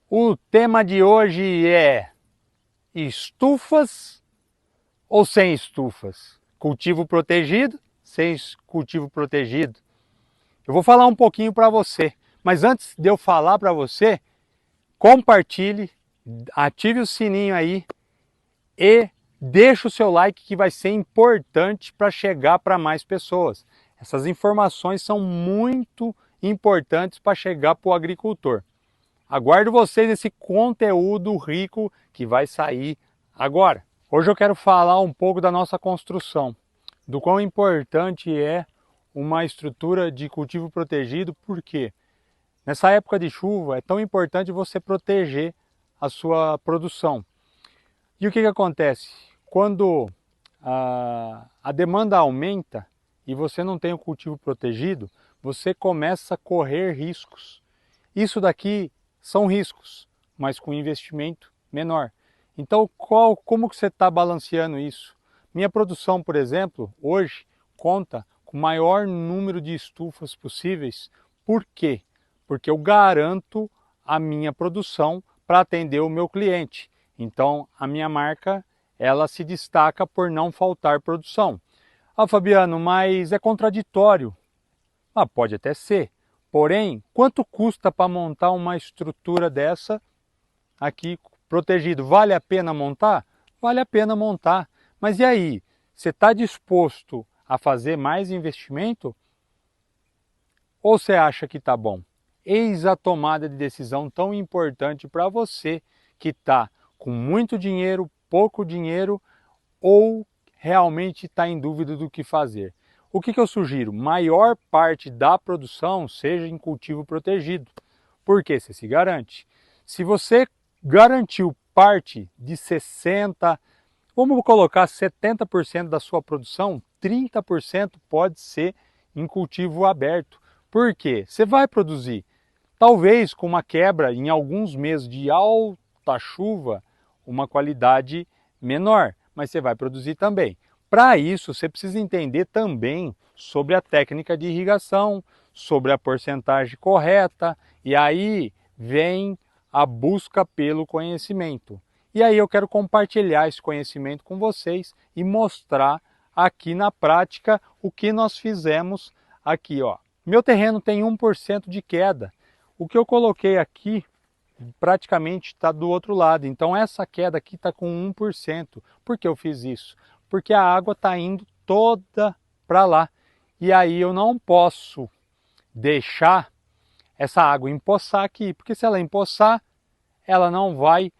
O tema de hoje é estufas ou sem estufas? Cultivo protegido, sem cultivo protegido? Eu vou falar um pouquinho para você, mas antes de eu falar para você, compartilhe, ative o sininho aí e deixe o seu like que vai ser importante para chegar para mais pessoas. Essas informações são muito importantes para chegar para o agricultor. Aguardo vocês esse conteúdo rico que vai sair agora. Hoje eu quero falar um pouco da nossa construção, do quão importante é uma estrutura de cultivo protegido, porque nessa época de chuva é tão importante você proteger a sua produção. E o que acontece? Quando a demanda aumenta e você não tem o cultivo protegido, você começa a correr riscos. Isso daqui são riscos, mas com investimento menor. Então, como que você está balanceando isso? Minha produção, por exemplo, hoje conta com o maior número de estufas possíveis. Por quê? Porque eu garanto a minha produção para atender o meu cliente. Então, a minha marca, ela se destaca por não faltar produção. Ah, Fabiano, mas é contraditório. Ah, pode até ser. Porém, quanto custa para montar uma estrutura dessa aqui protegido? Vale a pena montar? Vale a pena montar. Mas e aí? Você está disposto a fazer mais investimento? Ou você acha que está bom? Eis a tomada de decisão tão importante para você que está com muito dinheiro, pouco dinheiro ou realmente está em dúvida do que fazer. O que eu sugiro? Maior parte da produção seja em cultivo protegido. Porque você se garante. Se você garantiu parte de 60%, vamos colocar 70% da sua produção, 30% pode ser em cultivo aberto. Por quê? Você vai produzir. Talvez com uma quebra em alguns meses de alta chuva, uma qualidade menor, mas você vai produzir também. Para isso, você precisa entender também sobre a técnica de irrigação, sobre a porcentagem correta, e aí vem a busca pelo conhecimento. E aí eu quero compartilhar esse conhecimento com vocês e mostrar aqui na prática o que nós fizemos aqui, ó. Meu terreno tem 1% de queda. O que eu coloquei aqui praticamente está do outro lado. Então essa queda aqui está com 1%. Por que eu fiz isso? Porque a água está indo toda para lá. E aí eu não posso deixar essa água empoçar aqui, porque se ela empoçar, ela não vai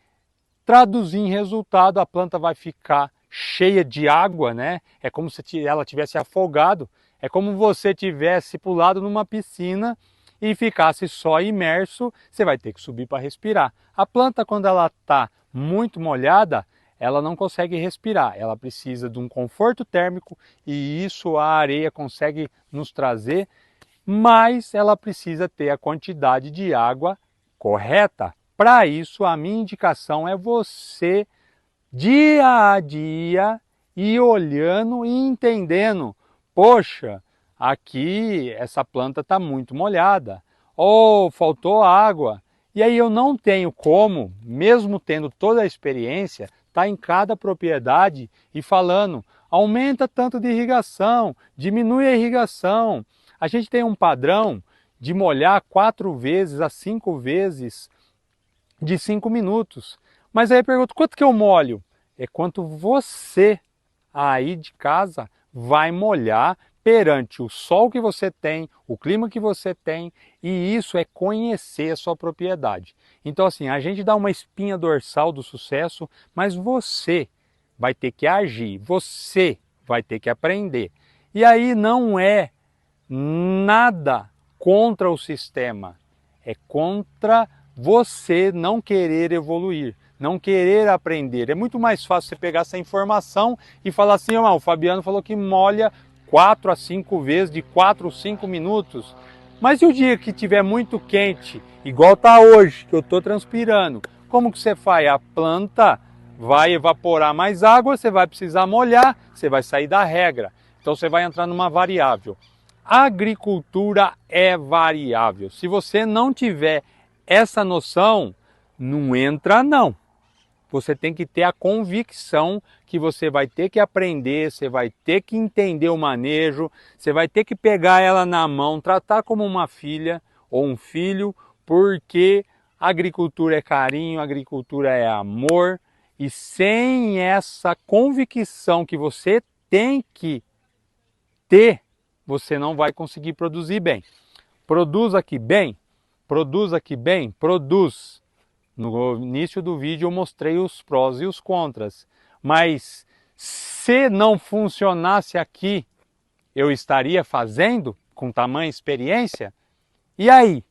traduzir em resultado, a planta vai ficar cheia de água, né? É como se ela tivesse afogado, é como você tivesse pulado numa piscina e ficasse só imerso, você vai ter que subir para respirar. A planta, quando ela está muito molhada, ela não consegue respirar, ela precisa de um conforto térmico e isso a areia consegue nos trazer, mas ela precisa ter a quantidade de água correta. Para isso, a minha indicação é você, dia a dia, ir olhando e entendendo. Poxa, aqui essa planta está muito molhada, ou faltou água. E aí eu não tenho como, mesmo tendo toda a experiência, estar em cada propriedade e falando, aumenta tanto de irrigação, diminui a irrigação. A gente tem um padrão de molhar 4 vezes a 5 vezes de 5 minutos. Mas aí eu pergunto, quanto que eu molho? É quanto você aí de casa vai molhar perante o sol que você tem, o clima que você tem, e isso é conhecer a sua propriedade. Então assim, a gente dá uma espinha dorsal do sucesso, mas você vai ter que agir, você vai ter que aprender. E aí não é nada contra o sistema, é contra você não querer evoluir, não querer aprender. É muito mais fácil você pegar essa informação e falar assim, oh, o Fabiano falou que molha 4 a 5 vezes de 4 a 5 minutos. Mas e o dia que tiver muito quente, igual está hoje, que eu estou transpirando, como que você faz? A planta vai evaporar mais água, você vai precisar molhar, você vai sair da regra. Então você vai entrar numa variável. A agricultura é variável. Se você não tiver essa noção, Não entra não. Você tem que ter a convicção que você vai ter que aprender, você vai ter que entender o manejo, você vai ter que pegar ela na mão, tratar como uma filha ou um filho, porque agricultura é carinho, agricultura é amor, e sem essa convicção que você tem que ter, você não vai conseguir produzir bem. Produz aqui bem, produz aqui bem, produz. No início do vídeo eu mostrei os prós e os contras, mas se não funcionasse aqui, eu estaria fazendo com tamanha experiência? E aí?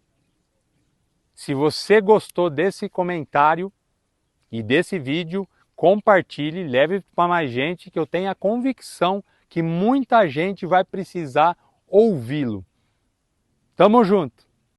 Se você gostou desse comentário e desse vídeo, compartilhe, leve para mais gente, que eu tenho a convicção que muita gente vai precisar ouvi-lo. Tamo junto!